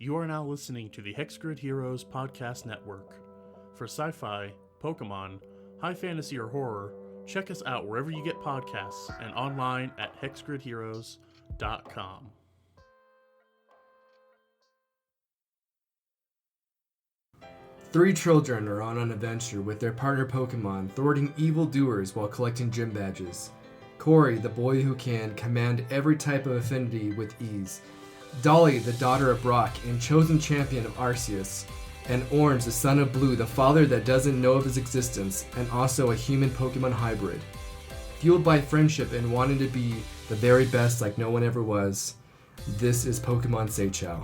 You are now listening to the Hexgrid Heroes Podcast Network. For sci-fi, Pokemon, high fantasy, or horror, check us out wherever you get podcasts and online at hexgridheroes.com. Three children are on an adventure with their partner Pokemon, thwarting evildoers while collecting gym badges. Kory, the boy who can command every type of affinity with ease. Dolly, the daughter of Brock and chosen champion of Arceus. And Orange, the son of Blue, the father that doesn't know of his existence, and also a human Pokemon hybrid. Fueled by friendship and wanting to be the very best like no one ever was, this is Pokemon Seichao.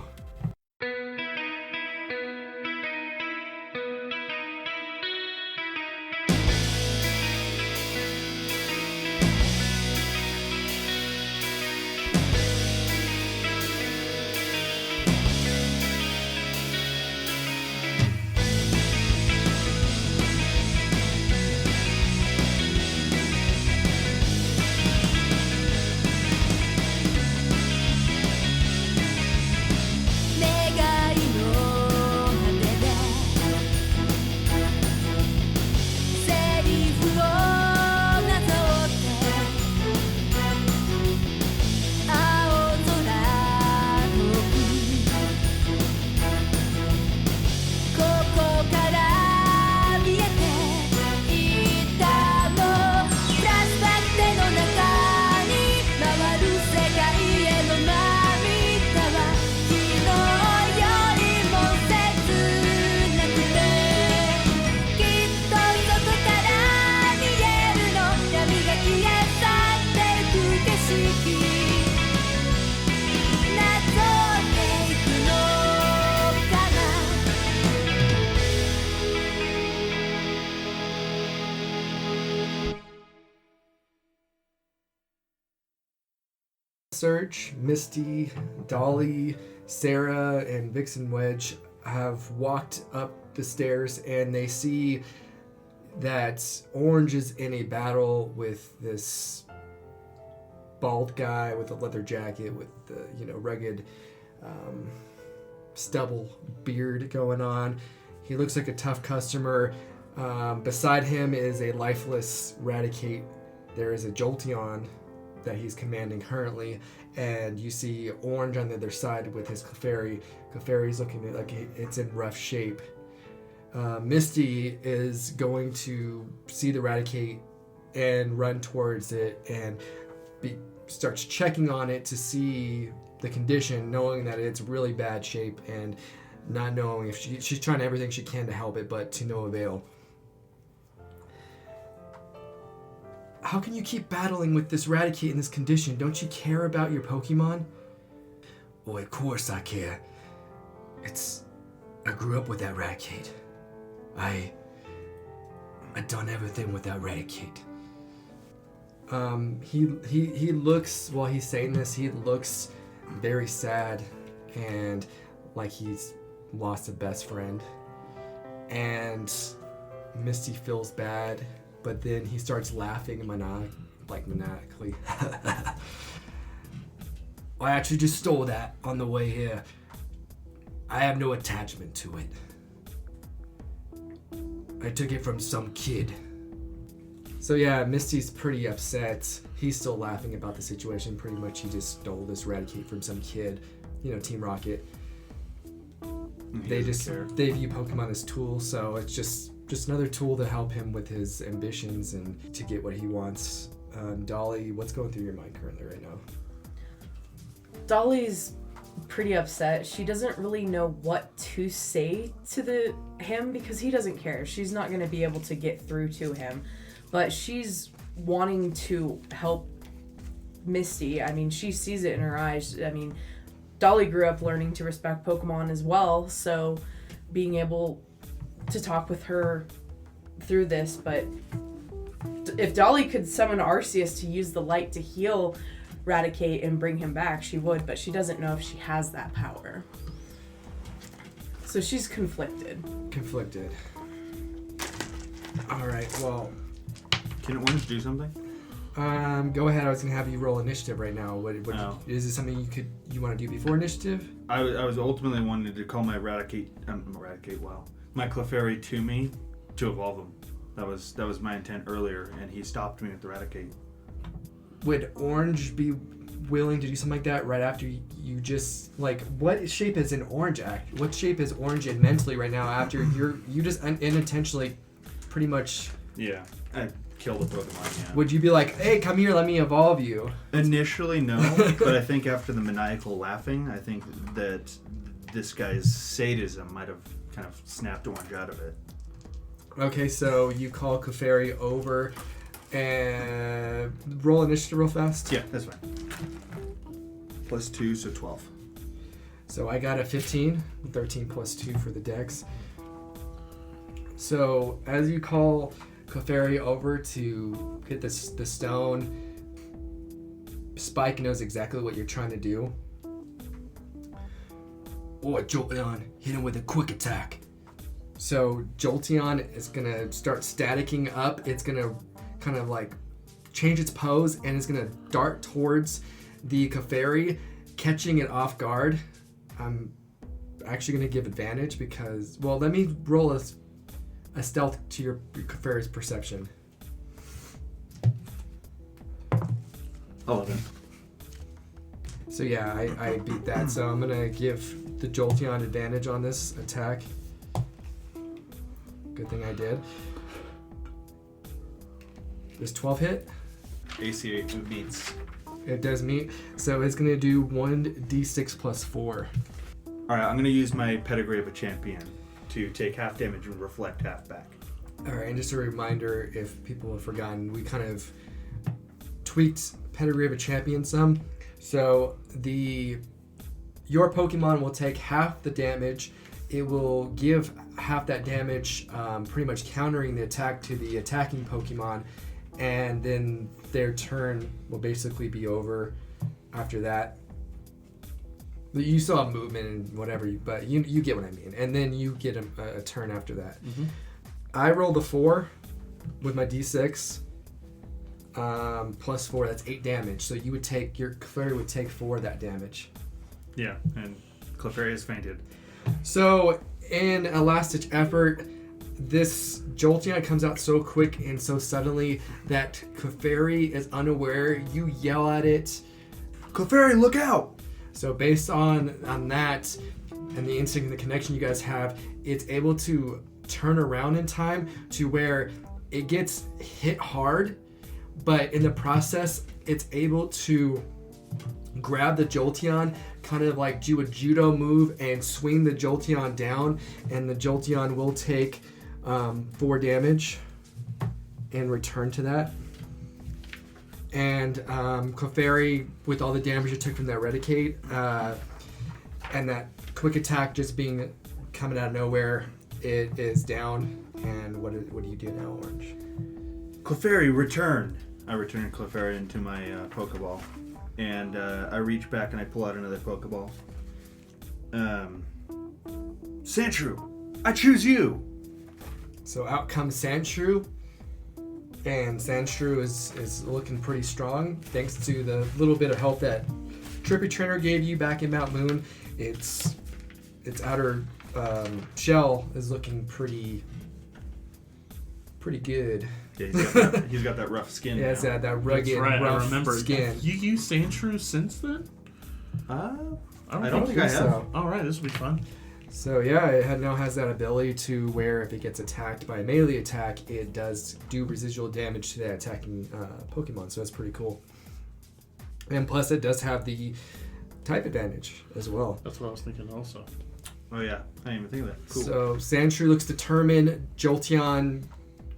Surge, Misty, Dolly, Sarah, and Vixen Wedge have walked up the stairs and they see that Orange is in a battle with this bald guy with a leather jacket with the, rugged stubble beard going on. He looks like a tough customer. Beside him is a lifeless Raticate. There is a Jolteon that he's commanding currently, and you see Orange on the other side with his Clefairy. Clefairy's looking like it's in rough shape. Misty is going to see the Raticate and run towards it and starts checking on it to see the condition, knowing that it's really bad shape and not knowing if she's trying everything she can to help it, but to no avail. How can you keep battling with this Raticate in this condition? Don't you care about your Pokemon? Oh, of course I care. I grew up with that Raticate. I done everything with that Raticate. He looks, while he's saying this, he looks very sad and like he's lost a best friend. And Misty feels bad. But then he starts laughing maniacally. I actually just stole that on the way here. I have no attachment to it. I took it from some kid. So yeah, Misty's pretty upset. He's still laughing about the situation. Pretty much he just stole this Raticate from some kid. Team Rocket. They view Pokemon as tools, so it's just another tool to help him with his ambitions and to get what he wants. Dolly, what's going through your mind currently right now? Dolly's pretty upset. She doesn't really know what to say to him because he doesn't care. She's not going to be able to get through to him, but she's wanting to help Misty. I mean, she sees it in her eyes. I mean, Dolly grew up learning to respect Pokemon as well, so being able to talk with her through this. But if Dolly could summon Arceus to use the light to heal Raticate and bring him back, she would, but she doesn't know if she has that power. So she's conflicted. All right, well, can Orange do something? Go ahead. I was gonna have you roll initiative right now. Is this something you want to do before initiative? I was ultimately wanting to call my Eradicate. Wow, my Clefairy to me to evolve him. That was my intent earlier, and he stopped me with Eradicate. Would Orange be willing to do something like that right after you just like what shape is an Orange act? What shape is Orange in mentally right now after you just unintentionally pretty much? Yeah, I killed a Pokemon. Yeah. Would you be like, hey, come here, let me evolve you? Initially, no, but I think after the maniacal laughing, I think that this guy's sadism might have kind of snapped Orange out of it. Okay, so you call Clefairy over and roll initiative real fast. Yeah, that's fine. +2, so 12. So I got a 15, 13 plus 2 for the dex. So as you call Clefairy over to get the stone, Spike knows exactly what you're trying to do. Oh, Jolteon, hit him with a quick attack. So Jolteon is going to start staticking up. It's going to kind of like change its pose and it's going to dart towards the Clefairy, catching it off guard. I'm actually going to give advantage because, well, let me roll a stealth to your Clefairy's perception. 11. So yeah, I beat that. So I'm going to give the Jolteon advantage on this attack. Good thing I did. Does 12 hit? AC meets. It does meet. So it's going to do 1d6 plus 4. Alright, I'm going to use my Pedigree of a Champion to take half damage and reflect half back. Alright, and just a reminder, if people have forgotten, we kind of tweaked Pedigree of a Champion some. So your Pokemon will take half the damage. It will give half that damage, pretty much countering the attack to the attacking Pokemon, and then their turn will basically be over after that. You still have movement and whatever, but you get what I mean. And then you get a turn after that. Mm-hmm. I rolled a 4 with my d6, plus 4, that's 8 damage. So your Clefairy would take 4 of that damage. Yeah, and Clefairy has fainted. So, in a last-ditch effort, this Jolteon comes out so quick and so suddenly that Clefairy is unaware. You yell at it, Clefairy, look out! So based on that and the instinct and the connection you guys have, it's able to turn around in time to where it gets hit hard, but in the process, it's able to grab the Jolteon, kind of like do a judo move and swing the Jolteon down, and the Jolteon will take 4 damage in return to that. And Clefairy, with all the damage it took from that Eradicate, and that quick attack just coming out of nowhere, it is down. And what do you do now, Orange? Clefairy, return! I return Clefairy into my Pokeball. And I reach back and I pull out another Pokeball. Sandshrew, I choose you! So out comes Sandshrew. And Sandshrew is looking pretty strong thanks to the little bit of help that Trippy Trainer gave you back in Mount Moon. Its outer shell is looking pretty good. Yeah, he's got that rough skin. Yeah, it's that rugged, rough I remember. skin. You used Sandshrew since then? I I don't think I have. so. All right, this will be fun. So yeah, it now has that ability to where if it gets attacked by a melee attack, it does do residual damage to that attacking Pokemon. So that's pretty cool. And plus, it does have the type advantage as well. That's what I was thinking also. Oh yeah, I didn't even think of that. Cool. So Sandshrew looks determined. Jolteon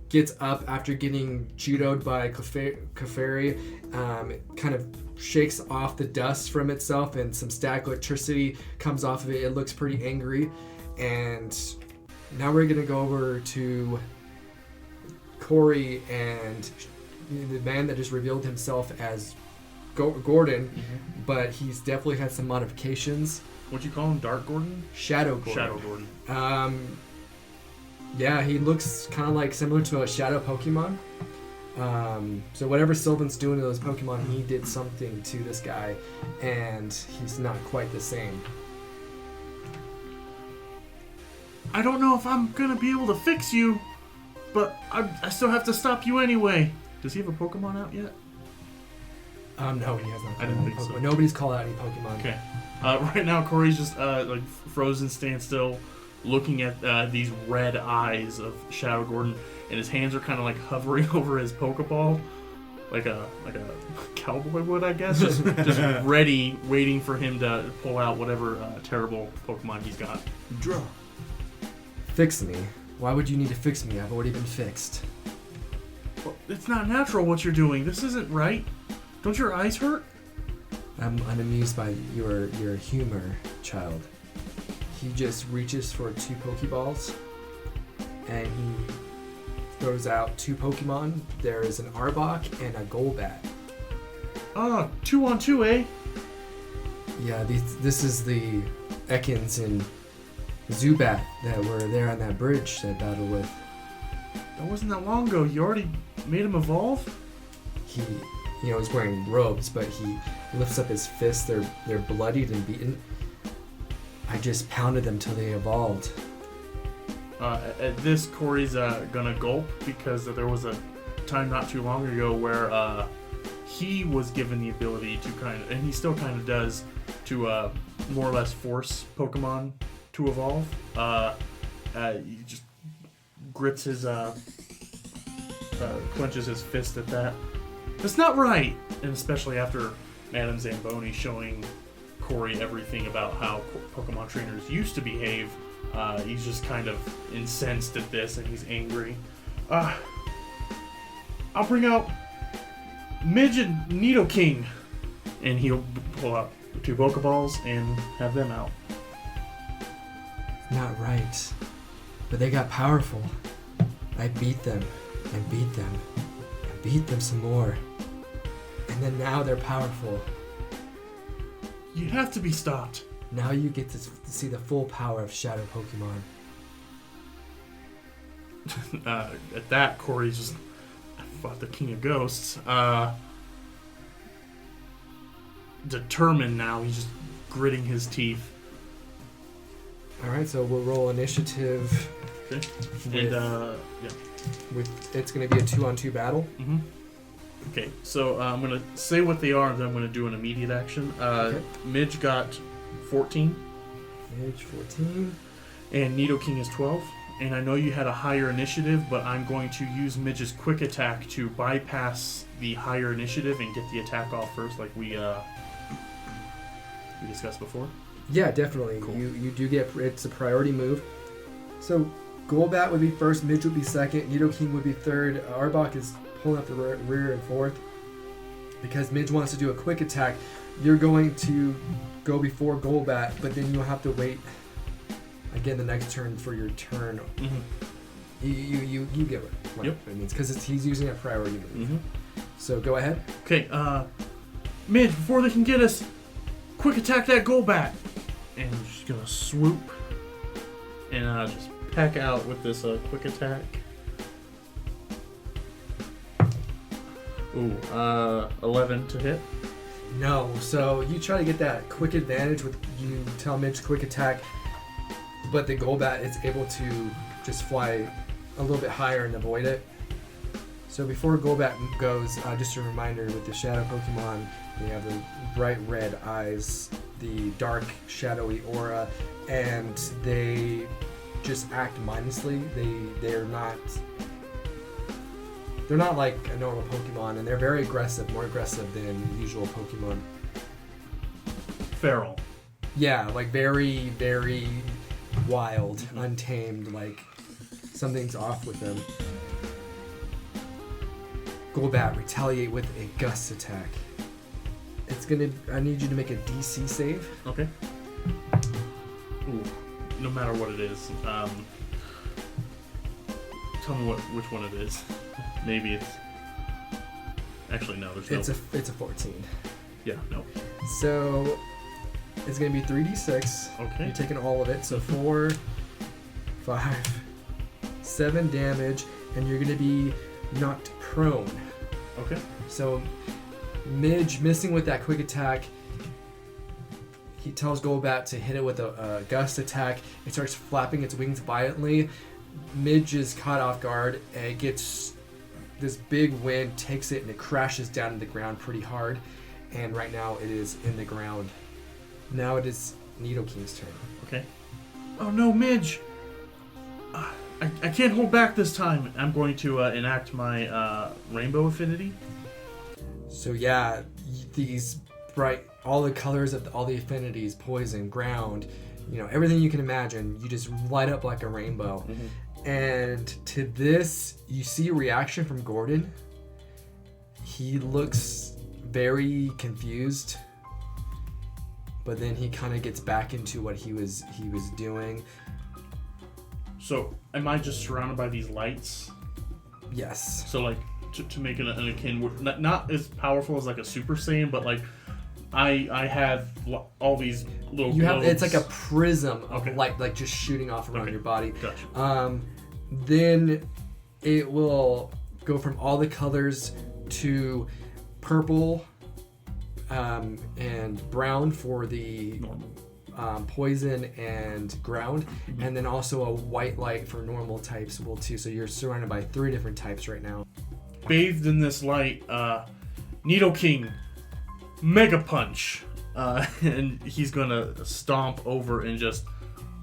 gets up after getting judoed by Clefairy. It kind of shakes off the dust from itself and some static electricity comes off of it. It looks pretty angry. And now we're going to go over to Kory and the man that just revealed himself as Gordon, but he's definitely had some modifications. What'd you call him? Dark Gordon? Shadow Gordon. Shadow Gordon. Yeah, he looks kind of like similar to a shadow Pokemon. So whatever Sylvan's doing to those Pokemon, he did something to this guy, and he's not quite the same. I don't know if I'm gonna be able to fix you, but I still have to stop you anyway. Does he have a Pokemon out yet? No, he has not. I didn't think so. Nobody's called out any Pokemon. Okay. Right now, Kory's just like frozen, standstill, looking at these red eyes of Shadow Gordon, and his hands are kind of like hovering over his Pokeball, like a cowboy would, I guess, just ready, waiting for him to pull out whatever terrible Pokemon he's got. Draw. Fix me? Why would you need to fix me? I've already been fixed. Well, it's not natural what you're doing. This isn't right. Don't your eyes hurt? I'm unamused by your humor, child. He just reaches for 2 Pokeballs, and he throws out 2 Pokemon. There is an Arbok and a Golbat. 2-on-2, eh? Yeah, this is the Ekans and Zubat that were there on that bridge that battled with. That wasn't that long ago. You already made him evolve? He, he's wearing robes, but he lifts up his fists. They're bloodied and beaten. I just pounded them till they evolved. At this, Kory's gonna gulp because there was a time not too long ago where he was given the ability to and he still kind of does, to more or less force Pokemon to evolve. He just grits his, clenches his fist at that. That's not right! And especially after Madame Zamboni showing Kory everything about how Pokemon trainers used to behave, he's just kind of incensed at this, and he's angry. I'll bring out Midge and Nidoking, and he'll pull out 2 Pokeballs and have them out. Not right. But they got powerful. I beat them, and beat them, and beat them some more. And then now they're powerful. You have to be stopped. Now you get to see the full power of Shadow Pokemon. At that, Kory's just, I fought the King of Ghosts. Determined now, he's just gritting his teeth. Alright, so we'll roll initiative. Okay. It's going to be a 2-on-2 battle. Mm-hmm. Okay, so I'm going to say what they are, and then I'm going to do an immediate action. Okay. Midge got 14. Midge 14. And Nidoking is 12. And I know you had a higher initiative, but I'm going to use Midge's quick attack to bypass the higher initiative and get the attack off first, like we discussed before. Yeah, definitely. Cool. You do get, it's a priority move. So Golbat would be first, Midge would be second, Nidoking would be third. Arbok is pulling up the rear and fourth. Because Midge wants to do a quick attack, you're going to go before Golbat, but then you'll have to wait again the next turn for your turn. Mm-hmm. You get what Yep. it means, because he's using a priority move. Mm-hmm. So go ahead. Okay, Midge, before they can get us, quick attack that Golbat. And I'm just gonna swoop and just peck out with this quick attack. Ooh, 11 to hit. No, so you try to get that quick advantage with, you tell Midge quick attack, but the Golbat is able to just fly a little bit higher and avoid it. So before Golbat goes, just a reminder with the Shadow Pokemon, they have the bright red eyes, the dark shadowy aura, and they just act mindlessly. They're not like a normal Pokemon, and they're very aggressive, more aggressive than usual Pokemon. Feral. Yeah, like very, very wild, untamed, like something's off with them. Golbat, retaliate with a gust attack. I need you to make a DC save. Okay. Ooh, no matter what it is. Tell me which one it is. Maybe it's... Actually, no, there's no... It's a 14. Yeah, no. So, it's going to be 3d6. Okay. You're taking all of it. So 4, 5, 7 damage, and you're going to be knocked prone. Okay. So Midge missing with that quick attack. He tells Golbat to hit it with a gust attack. It starts flapping its wings violently. Midge is caught off guard and it gets this big wind, takes it, and it crashes down to the ground pretty hard. And right now it is in the ground. Now it is Nidoking's turn. Okay. Oh no, Midge! I can't hold back this time. I'm going to enact my rainbow affinity. So yeah, these bright, all the colors of all the affinities, poison, ground, everything you can imagine, you just light up like a rainbow. Mm-hmm. And to this, you see a reaction from Gordon. He looks very confused, but then he kind of gets back into what he was doing. So, am I just surrounded by these lights? Yes. So, like, to make it an akin, not as powerful as like a Super Saiyan, but like, I have all these little. You have globes. it's like a prism of Okay. light, like just shooting off around your body. Gotcha. Then it will go from all the colors to purple and brown for the poison and ground, and then also a white light for normal types will too. So you're surrounded by 3 different types right now. Bathed in this light, Nidoking, Mega Punch, and he's gonna stomp over and just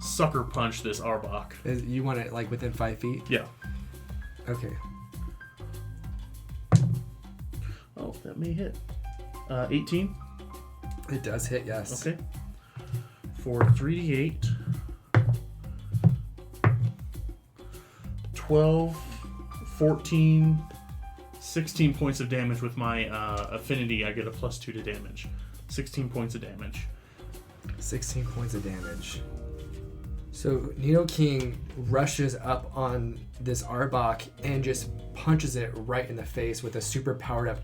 sucker punch this Arbok. You want it like within 5 feet? Yeah. Okay. Oh, that may hit. 18. It does hit, yes. Okay. For 3d8. 12, 14, 16 points of damage with my affinity. I get a +2 to damage. 16 points of damage. 16 points of damage. So Nidoking rushes up on this Arbok and just punches it right in the face with a super powered up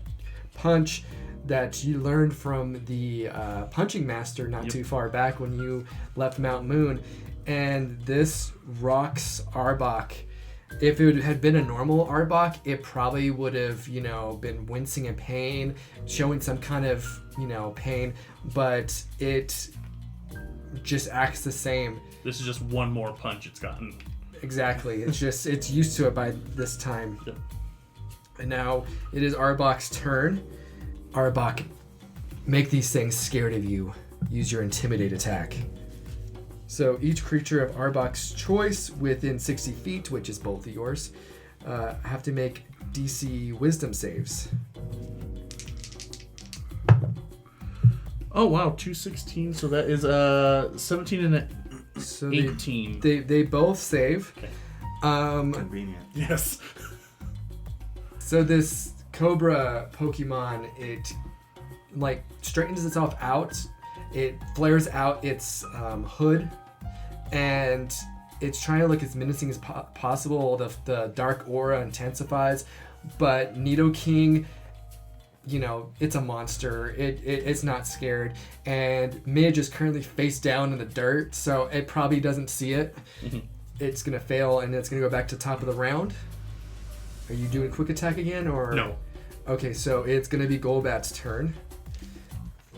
punch that you learned from the punching master not too far back when you left Mount Moon. And this rocks Arbok. If it had been a normal Arbok, it probably would have, been wincing in pain, showing some kind of, pain, but it just acts the same. This is just one more punch it's gotten. Exactly. It's used to it by this time. Yep. And now it is Arbok's turn. Arbok, make these things scared of you. Use your intimidate attack. So each creature of Arbok's choice within 60 feet, which is both of yours, have to make DC wisdom saves. Oh wow, 216. So that is 17 and 18. They both save. Okay. Convenient. Yes. So this Cobra Pokemon, it straightens itself out. It flares out its hood, and it's trying to look as menacing as possible. The dark aura intensifies, but Nidoking, it's a monster. It's not scared, and Midge is currently face down in the dirt, so it probably doesn't see it. Mm-hmm. It's gonna fail, and it's gonna go back to top of the round. Are you doing quick attack again, or No? Okay, so it's gonna be Golbat's turn.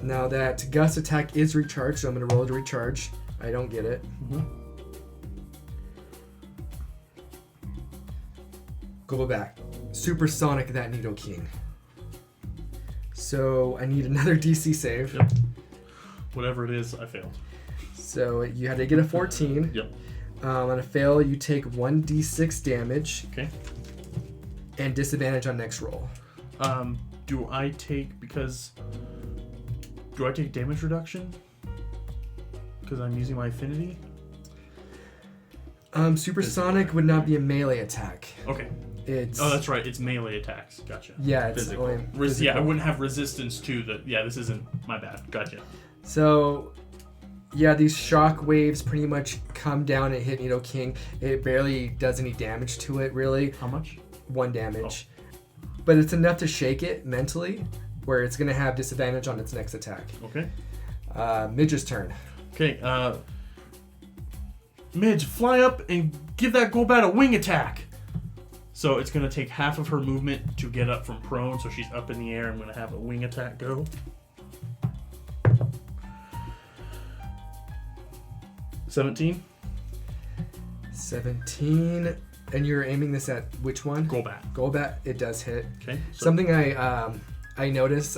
Now that gust attack is recharged, so I'm gonna roll to recharge. I don't get it. Mm-hmm. Golbat, supersonic that Nidoking. So I need another DC save. Yep. Whatever it is, I failed. So you had to get a 14. Yep. On a fail, you take 1d6 damage. Okay. And disadvantage on next roll. Do I take damage reduction? Because I'm using my affinity? Supersonic would not be a melee attack. Okay. It's Oh, that's right. It's melee attacks. Gotcha. yeah, it's Physical. only Yeah, physical. I wouldn't have resistance to the... Yeah, this isn't my bad. Gotcha. So, yeah, these shock waves pretty much come down and hit Nidoking. It barely does any damage to it, really. How much? 1 damage. But it's enough to shake it mentally, where it's going to have disadvantage on its next attack. Okay. Midge's turn. Okay, Midge, fly up and give that Golbat a wing attack. So it's going to take half of her movement to get up from prone, so she's up in the air. I'm going to have a wing attack go. 17. 17. And you're aiming this at which one? Golbat. Golbat. It does hit. Okay. So Something I noticed,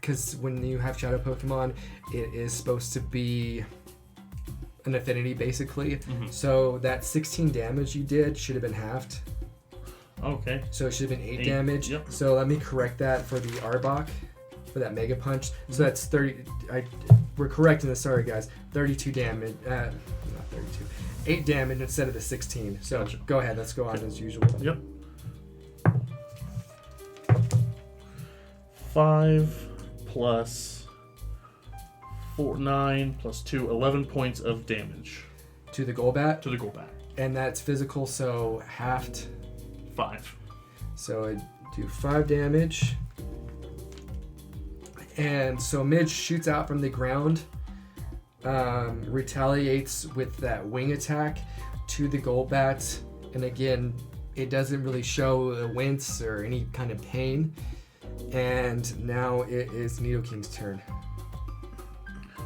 because when you have Shadow Pokemon, it is supposed to be an affinity, basically. Mhm. So that 16 damage you did should have been halved. Okay. So it should have been 8 8, damage. yep. So let me correct that for the Arbok, for that Mega Punch. So that's 30. We're correcting this. Sorry, guys. 32 damage. Not 32. 8 damage instead of the 16. So Gotcha. go ahead. Let's go on as usual. Yep. 5 plus 4, 9 plus 2, 11 points of damage To the Golbat. to the Golbat. And that's physical, so halved. 5. So I do 5 damage. And so Midge shoots out from the ground, retaliates with that wing attack to the Golbat. And again, it doesn't really show a wince or any kind of pain. And now it is Nidoking's turn.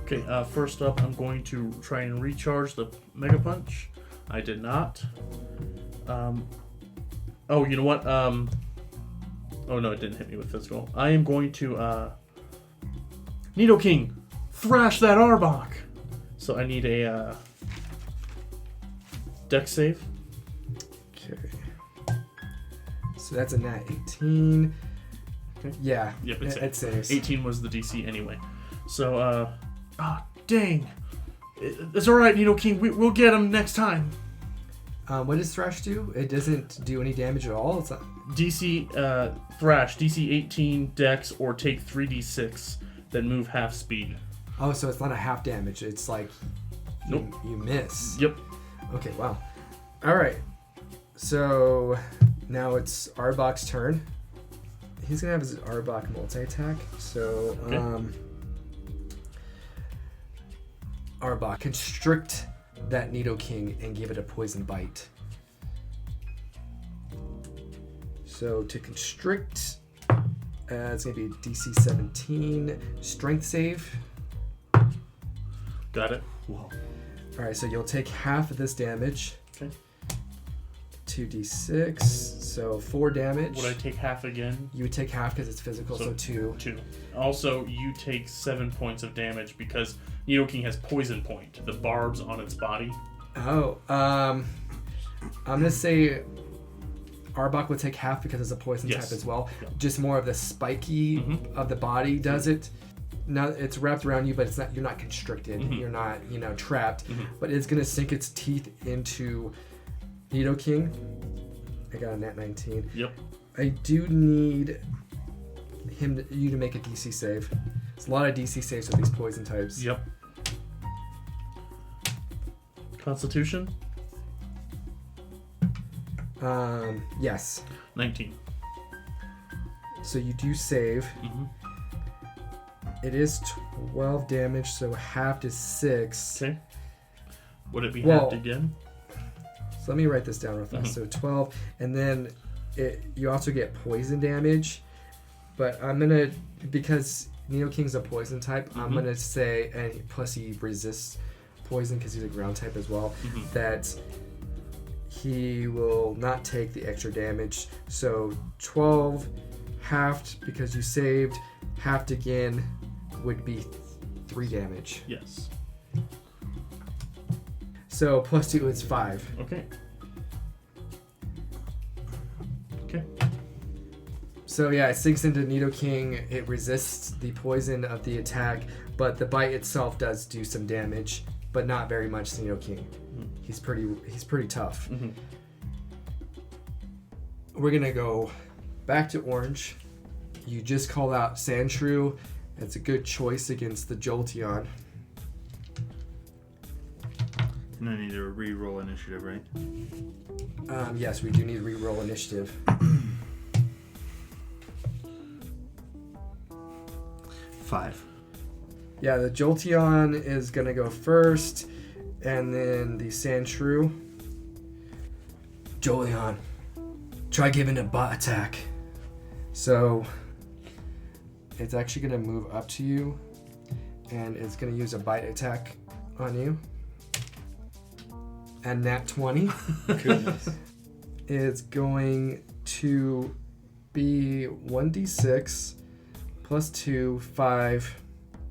Okay, first up, I'm going to try and recharge the Mega Punch. I did not. Oh, you know what? Oh no, it didn't hit me with physical. I am going to Nidoking, thrash that Arbok. So I need a Dex save. Okay. So that's a nat 18. Okay. Yeah. Yep, it saves. 18 was the DC anyway. So dang. It's all right, Nidoking. We'll get him next time. What does Thrash do? It doesn't do any damage at all. It's not... DC Thrash, DC 18 Dex, or take 3d6, then move half speed. Oh, so it's not a half damage. It's like Nope. you miss. Yep. Okay, wow. All right. So now it's Arbok's turn. He's gonna have his Arbok multi-attack. So Okay. Arbok, constrict that Nidoking and give it a poison bite. So to constrict, it's gonna be DC 17 strength save. Got it. Whoa. All right, so you'll take half of this damage. Okay. 2d6, so 4 damage. Would I take half again? You would take half because it's physical, so 2. 2. Also, you take 7 points of damage because Nidoking has poison point, the barbs on its body. Oh, I'm gonna say Arbok would take half because it's a poison Yes. type as well. Yep. Just more of the spiky Mhm. of the body does it. Now it's wrapped around you, but it's not. You're not constricted. Mhm. You're not, trapped. Mhm. But it's gonna sink its teeth into Nidoking. I got a nat 19. Yep. I do need you to make a DC save. It's a lot of DC saves with these poison types. Yep. Constitution? Yes. 19. So you do save. Mm-hmm. It is 12 damage, so half is 6. Okay. Would it be Well- halved again? So let me write this down real fast. Mhm. So 12, and then you also get poison damage. But I'm gonna, because Nidoking's a poison type, I'm Mhm. gonna say, and plus he resists poison because he's a ground type as well, Mhm. that he will not take the extra damage. So 12 halved because you saved, halved again would be 3 damage. Yes. So plus 2 is 5. Okay. Okay. So yeah, it sinks into Nidoking. It resists the poison of the attack, but the bite itself does do some damage, but not very much to Nidoking. He's pretty tough. Mm-hmm. We're gonna go back to Orange. You just called out Sandshrew. That's a good choice against the Jolteon. And I need to re-roll initiative, right? Yes, we do need to re-roll initiative. 5. Yeah, the Jolteon is gonna go first, and then the Sandshrew. Jolteon, Try giving a bot attack. So it's actually going to move up to you, and it's going to use a bite attack on you. And nat 20 Goodness. is going to be 1d6 plus 2, 5,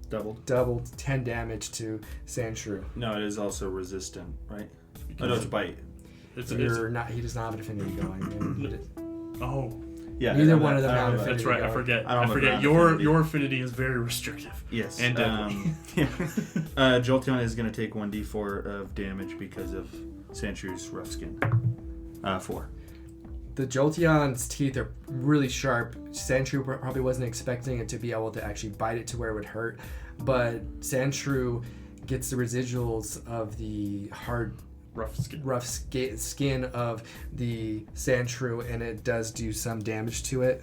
double 10 damage to Sandshrew. No, it is also resistant, right? Oh, no, it's bite. It's He does not have an affinity going. oh, Yeah. Neither I know one of that. them I have know that. that's right. I go. forget. I don't I know forget. about Your affinity. affinity is very restrictive. Yes. And deadly. Yeah. Jolteon is going to take 1d4 of damage because of Sandshrews' rough skin. 4. The Jolteon's teeth are really sharp. Sandshrew probably wasn't expecting it to be able to actually bite it to where it would hurt, but Sandshrew gets the residuals of the hard, rough skin of the Sandshrew, and it does do some damage to it.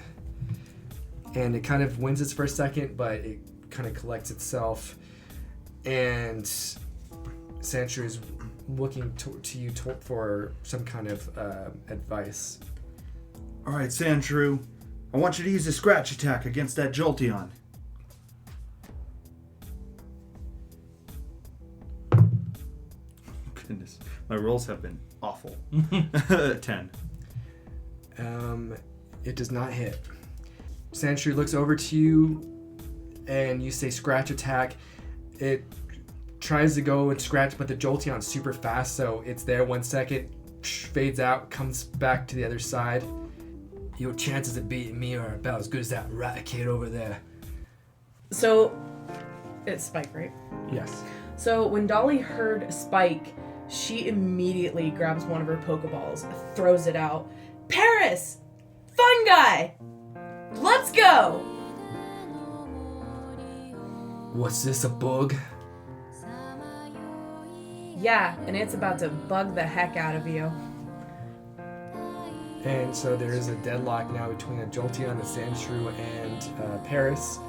And it kind of winces for a second, but it kind of collects itself. And Sandshrew is looking to you for some kind of advice. All right, Sandshrew. I want you to use a scratch attack against that Jolteon. Goodness. My rolls have been awful. 10. It does not hit. Sandshrew looks over to you, and you say scratch attack. It tries to go and scratch, but the Jolteon's super fast, so it's there 1 second, fades out, comes back to the other side. Your chances of beating me are about as good as that rat kid over there. So, it's Spike, right? Yes. So when Dolly heard Spike, she immediately grabs one of her Pokeballs, throws it out. Paris! Fun guy! Let's go! What's this, a bug? Yeah, and it's about to bug the heck out of you. And so there is a deadlock now between a Jolteon, a Sandshrew, and Paris.